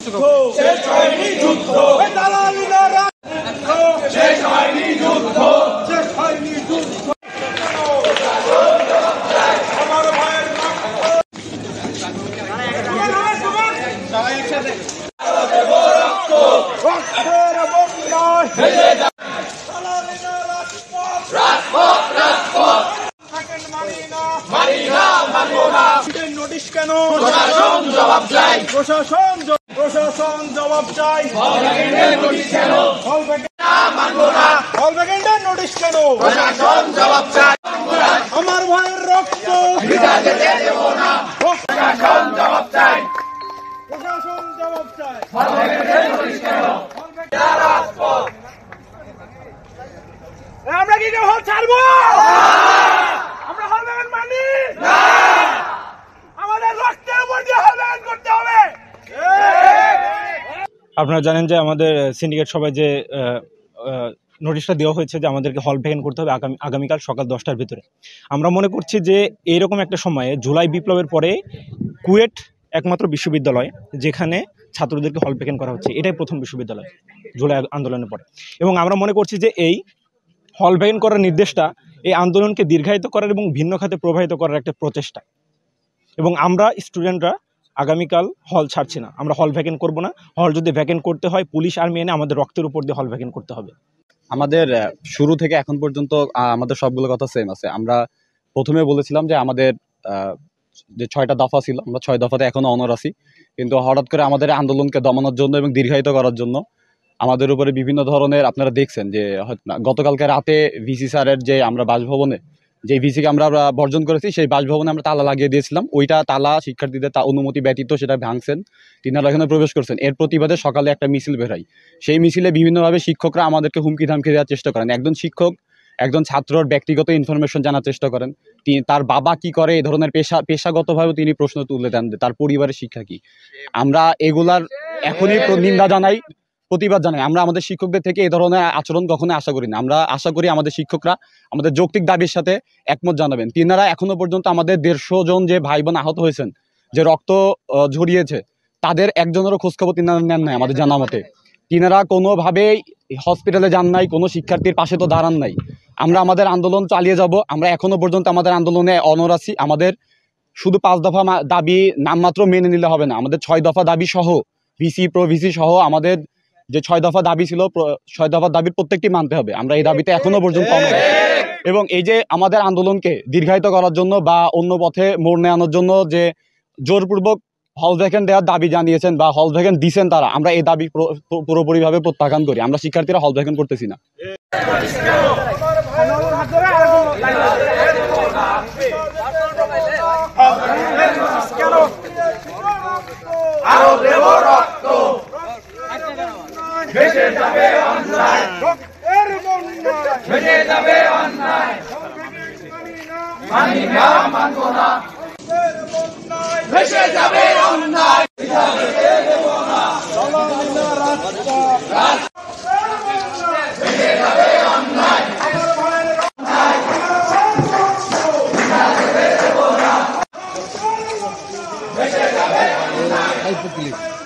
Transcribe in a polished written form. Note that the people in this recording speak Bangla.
যুদ্ধ শেষ হয়নি, যুদ্ধ দালালিরা রাষ্ট্র শেষ হয়নি, যুদ্ধ শেষ হয়নি, যুদ্ধ আমার ভাইয়ের সবাই একসাথে রক্তের বন্যায় ভেসে যায় দালালিরা রাজপথ রাজপথ মানি না মানবো না। নোটিশ কেন? প্রশাসন জবাব চাই, প্রশাসন জবাব চাই। নোটিশ কেন? মানবো না। হল ভ্যাকেন্টের নোটিশ কেন? প্রশাসন জবাব চাই। আমার ভাইয়ের রক্ত বৃথা যেতে দেব না। প্রশাসন জবাব চাই, প্রশাসন জবাব চাই। হল ভ্যাকেন্টের নোটিশ কেন? রাজপথ আমরা কি কেউ হল ছাড়বো? আমরা হল ভ্যাকেন্ট মানি না। আমাদের রক্তের উপর দিয়ে হল ভ্যাকেন্ট করতে হবে। আপনারা জানেন যে আমাদের সিন্ডিকেট সভায় যে নোটিশটা দেওয়া হয়েছে যে আমাদেরকে হল ভ্যাকেন্ট করতে হবে আগামীকাল সকাল 10টার ভিতরে। আমরা মনে করছি যে এইরকম একটা সময়ে জুলাই বিপ্লবের পরে কুয়েট একমাত্র বিশ্ববিদ্যালয় যেখানে ছাত্রদেরকে হল ভ্যাকেন্ট করা হচ্ছে, এটাই প্রথম বিশ্ববিদ্যালয় জুলাই আন্দোলনের পরে। এবং আমরা মনে করছি যে এই হল ভ্যাকেন্ট করার নির্দেশটা এই আন্দোলনকে দীর্ঘায়িত করার এবং ভিন্ন খাতে প্রবাহিত করার একটা প্রচেষ্টা। এবং আমরা স্টুডেন্টরা আগামীকাল হল ছাড়ছি না, আমরা হল ভ্যাকেন্ট করব না। হল যদি ভ্যাকেন্ট করতে হয় পুলিশ আর্মি এনে আমাদের রক্তের উপর দিয়ে হল ভ্যাকেন্ট করতে হবে। আমাদের শুরু থেকে এখন পর্যন্ত আমাদের সবগুলো কথা সেম আছে। আমরা প্রথমে বলেছিলাম যে আমাদের যে 6টা দফা ছিল, আমরা 6 দফাতে এখনো অনর আছি। কিন্তু হঠাৎ করে আমাদের আন্দোলনকে দমানোর জন্য এবং দীর্ঘায়িত করার জন্য আমাদের উপরে বিভিন্ন ধরনের, আপনারা দেখছেন যে গতকালকে রাতে ভিসি স্যারের যে আমরা বাসভবনে যে ভিসিকে আমরা বর্জন করেছি, সেই বাসভবনে আমরা তালা লাগিয়ে দিয়েছিলাম। ওইটা তালা শিক্ষার্থীদের অনুমতি ব্যতীত সেটা ভাঙছেন, তিনারা এখানে প্রবেশ করছেন। এর প্রতিবাদে সকালে একটা মিছিল বেরোয়। সেই মিছিলে বিভিন্নভাবে শিক্ষকরা আমাদেরকে হুমকি ধামকি দেওয়ার চেষ্টা করেন। একজন শিক্ষক একজন ছাত্রর ব্যক্তিগত ইনফরমেশন জানার চেষ্টা করেন, তার বাবা কি করে, এই ধরনের পেশাগতভাবে তিনি প্রশ্ন তুলে দেন, তার পরিবারের শিক্ষা কি। আমরা এগুলার এখনই নিন্দা জানাই, প্রতিবাদ জানাই। আমরা আমাদের শিক্ষকদের থেকে এই ধরনের আচরণ কখনো আশা করি না। আমরা আশা করি আমাদের শিক্ষকরা আমাদের যৌক্তিক দাবির সাথে একমত জানাবেন। তিনারা এখনো পর্যন্ত আমাদের 150 জন যে ভাই বোন আহত হয়েছেন, যে রক্ত ঝরিয়েছে, তাদের একজনেরও খোঁজখবর তিনারা নেন নাই আমাদের জানা মতে। তিনারা কোনোভাবেই হসপিটালে যান নাই, কোনো শিক্ষার্থীর পাশে তো দাঁড়ান নাই। আমরা আমাদের আন্দোলন চালিয়ে যাব। আমরা এখনো পর্যন্ত আমাদের আন্দোলনে অনর আছি। আমাদের শুধু 5 দফা দাবি নামমাত্র মেনে নিলে হবে না, আমাদের 6 দফা দাবি সহ ভিসি প্রো ভিসি সহ আমাদের যে 6 দফা দাবি ছিল, 6 দফা দাবির প্রত্যেকটি মানতে হবে। আমরা এই দাবিতে এখনো পর্যন্ত অনর আছি। এবং এই যে আমাদের আন্দোলনকে দীর্ঘায়িত করার জন্য বা অন্য পথে মোড় নেওয়ানোর জন্য যে জোরপূর্বক হল ভ্যাকেন্ট দেওয়ার দাবি জানিয়েছেন বা হল ভ্যাকেন্ট দিচ্ছেন তারা, আমরা এই দাবি পুরোপুরিভাবে প্রত্যাখ্যান করি। আমরা শিক্ষার্থীরা হল ভ্যাকেন্ট করতেছি না। আরো দেব রক্ত ভেসে যাবে অন্যায়, ভেসে যাবে অন্যায়। মানি না মানবো না, ভেসে যাবে অন্যায়, ভেসে দেব না। ভেসে যাবে অন্যায়, ভেসে যাবে অন্যায়।